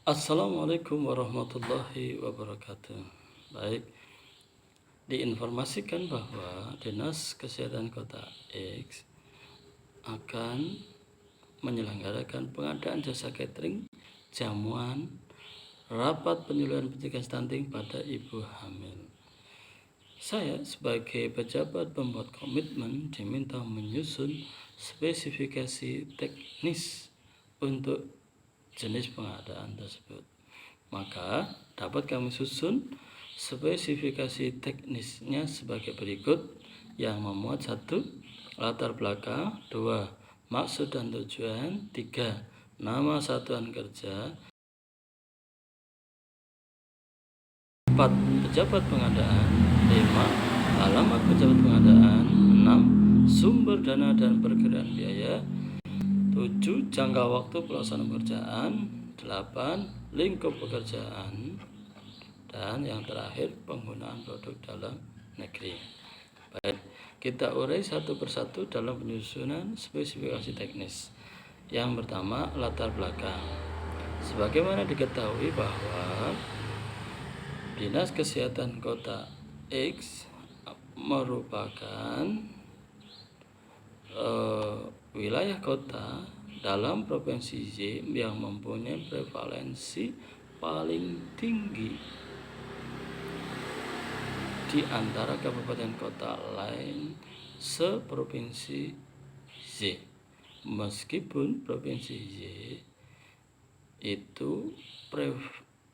Assalamualaikum warahmatullahi wabarakatuh. Baik, diinformasikan bahwa Dinas Kesehatan Kota X akan menyelenggarakan pengadaan jasa catering, jamuan, rapat penyuluhan pencegahan stunting pada ibu hamil. Saya sebagai pejabat pembuat komitmen diminta menyusun spesifikasi teknis untuk jenis pengadaan tersebut. Maka dapat kami susun spesifikasi teknisnya sebagai berikut yang memuat 1. Latar belakang, 2. Maksud dan tujuan, 3. Nama satuan kerja, 4. Pejabat pengadaan, 5. Alamat pejabat pengadaan, 6. Sumber dana dan perkiraan biaya, 7. Jangka waktu pelaksanaan pekerjaan, 8. Lingkup pekerjaan, dan yang terakhir penggunaan produk dalam negeri. Baik, kita urai satu persatu dalam penyusunan spesifikasi teknis. Yang pertama, latar belakang. Sebagaimana diketahui bahwa Dinas Kesehatan Kota X merupakan wilayah kota dalam provinsi Y yang mempunyai prevalensi paling tinggi di antara kabupaten kota lain seprovinsi Y. Meskipun provinsi Y itu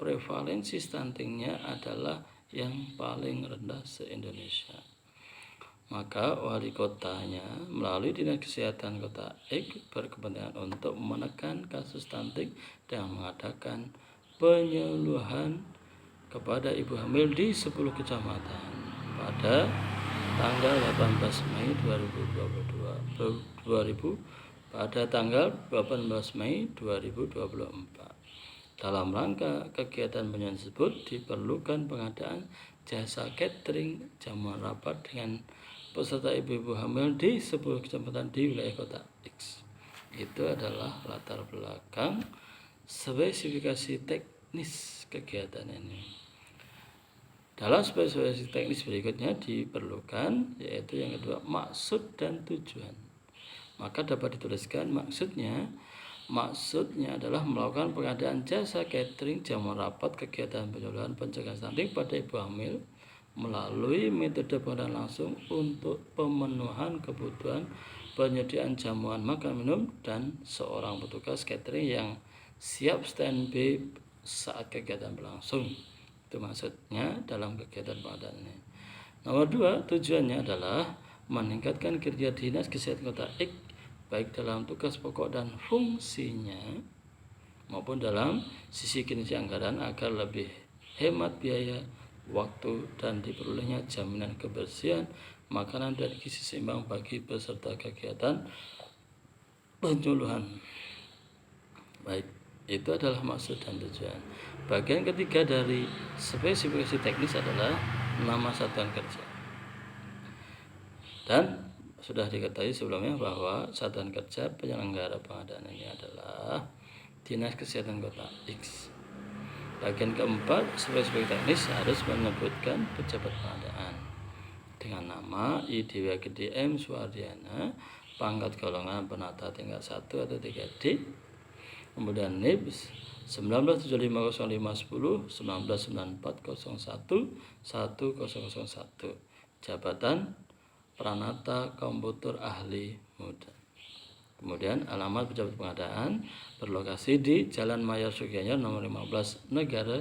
prevalensi stuntingnya adalah yang paling rendah se-Indonesia, maka wali kotanya melalui Dinas Kesehatan Kota X berkepentingan untuk menekan kasus stunting dan mengadakan penyuluhan kepada ibu hamil di 10 kecamatan pada tanggal 18 Mei 2024. Dalam rangka kegiatan penyuluhan tersebut diperlukan pengadaan jasa catering, jamuan rapat dengan peserta ibu-ibu hamil di 10 kecamatan di wilayah Kota X. Itu adalah latar belakang spesifikasi teknis kegiatan ini. Dalam spesifikasi teknis berikutnya diperlukan, yaitu yang kedua, maksud dan tujuan. Maka dapat dituliskan maksudnya adalah melakukan pengadaan jasa catering, jamuan rapat, kegiatan penyuluhan pencegahan stunting pada ibu hamil melalui metode pengadaan langsung untuk pemenuhan kebutuhan penyediaan jamuan, makan, minum, dan seorang petugas catering yang siap standby saat kegiatan berlangsung. Itu maksudnya dalam kegiatan pengadaan ini. Nomor 2, tujuannya adalah meningkatkan kinerja Dinas Kesehatan Kota X baik dalam tugas pokok dan fungsinya maupun dalam sisi kinerja anggaran agar lebih hemat biaya, waktu, dan diperolehnya jaminan kebersihan makanan dan gizi seimbang bagi peserta kegiatan penyuluhan. Baik, itu adalah maksud dan tujuan. Bagian ketiga dari spesifikasi teknis adalah nama satuan kerja. Dan sudah diketahui sebelumnya bahwa satuan kerja penyelenggara pengadaan ini adalah Dinas Kesehatan Kota X. Bagian keempat, spesifikasi teknis harus menyebutkan pejabat pengadaan dengan nama IDW Gede M. Suwardiana, pangkat golongan penata tingkat 1 atau 3D, kemudian NIP 19750510 1994011001, jabatan Pranata Komputer Ahli Muda. Kemudian alamat pejabat pengadaan berlokasi di Jalan Mayor Sugianyo nomor 15 Negara,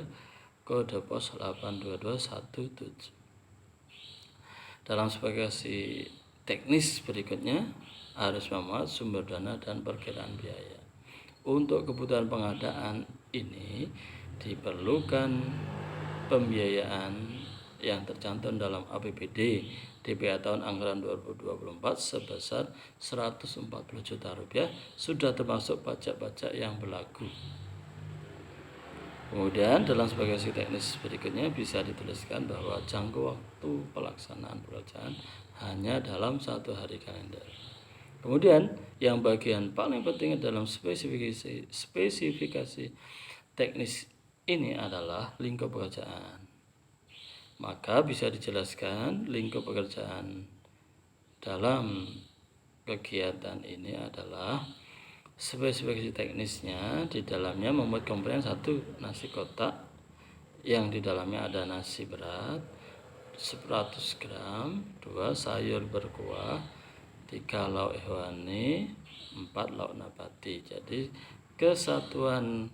kode pos 82217. Dalam spesifikasi teknis berikutnya harus memuat sumber dana dan perkiraan biaya. Untuk kebutuhan pengadaan ini diperlukan pembiayaan yang tercantum dalam APBD DPA tahun anggaran 2024 sebesar Rp140 juta sudah termasuk pajak-pajak yang berlaku. Kemudian dalam spesifikasi teknis berikutnya bisa dituliskan bahwa jangka waktu pelaksanaan pekerjaan hanya dalam 1 hari kalender. Kemudian yang bagian paling penting dalam spesifikasi teknis ini adalah lingkup pekerjaan. Maka bisa dijelaskan lingkup pekerjaan dalam kegiatan ini adalah spesifikasi teknisnya di dalamnya membuat komponen 1 nasi kotak yang di dalamnya ada nasi berat 100 gram, 2 sayur berkuah, 3 lauk hewani, 4 lauk nabati. Jadi kesatuan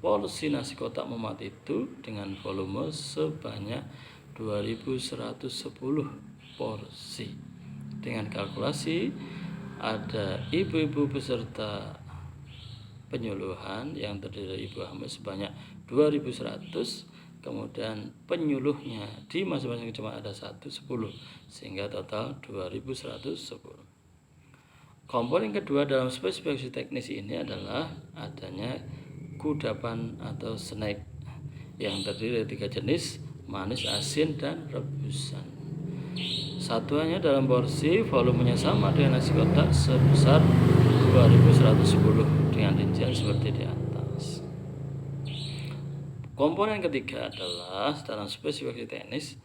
porsi nasi kotak mumat itu dengan volume sebanyak 2110 porsi. Dengan kalkulasi ada ibu-ibu peserta penyuluhan yang terdiri dari ibu hamil sebanyak 2100, kemudian penyuluhnya di masing-masing kecamatan ada 10, sehingga total 2110. Komponen kedua dalam spesifikasi teknis ini adalah adanya kudapan atau snack yang terdiri dari 3 jenis, manis, asin, dan rebusan. Satuannya dalam porsi volumenya sama dengan nasi kotak sebesar 2110 dengan rincian seperti di atas. Komponen ketiga adalah dalam spesifikasi teknis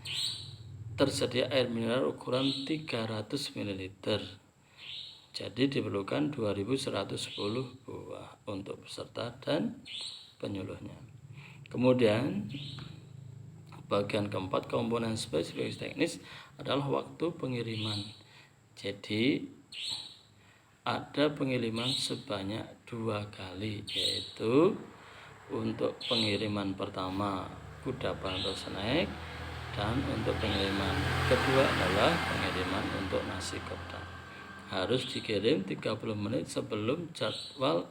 tersedia air mineral ukuran 300 ml. Jadi diperlukan 2110 buah untuk peserta dan penyuluhnya. Kemudian bagian keempat komponen spesifikasi teknis adalah waktu pengiriman. Jadi ada pengiriman sebanyak 2 kali, yaitu untuk pengiriman pertama kudapan atau snack, dan untuk pengiriman kedua adalah pengiriman untuk nasi kotak. Harus dikirim 30 menit sebelum jadwal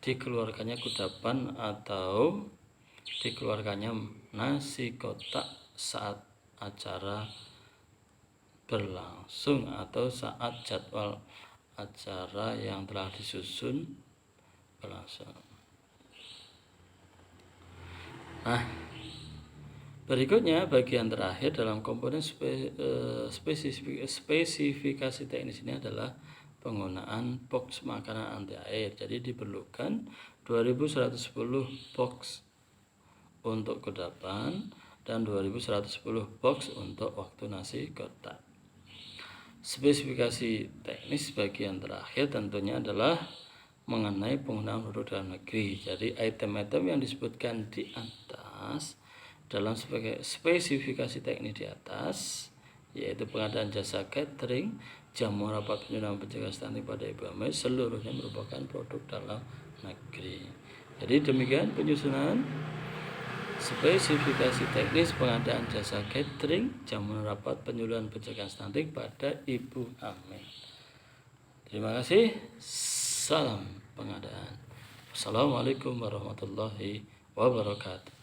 dikeluarkannya kudapan atau dikeluarkannya nasi kotak saat acara berlangsung atau saat jadwal acara yang telah disusun berlangsung. Nah, berikutnya bagian terakhir dalam komponen spesifikasi teknis ini adalah penggunaan box makanan anti air. Jadi diperlukan 2110 box untuk kudapan dan 2110 box untuk waktu nasi kotak. Spesifikasi teknis bagian terakhir tentunya adalah mengenai penggunaan produk dalam negeri. Jadi item-item yang disebutkan di atas dalam spesifikasi teknis di atas, yaitu pengadaan jasa catering, jamu rapat penyuluhan penjaga stunting pada ibu hamil, seluruhnya merupakan produk dalam negeri. Jadi demikian penyusunan spesifikasi teknis pengadaan jasa catering, jamu rapat penyuluhan penjaga stunting pada ibu hamil. Terima kasih. Salam pengadaan. Assalamualaikum warahmatullahi wabarakatuh.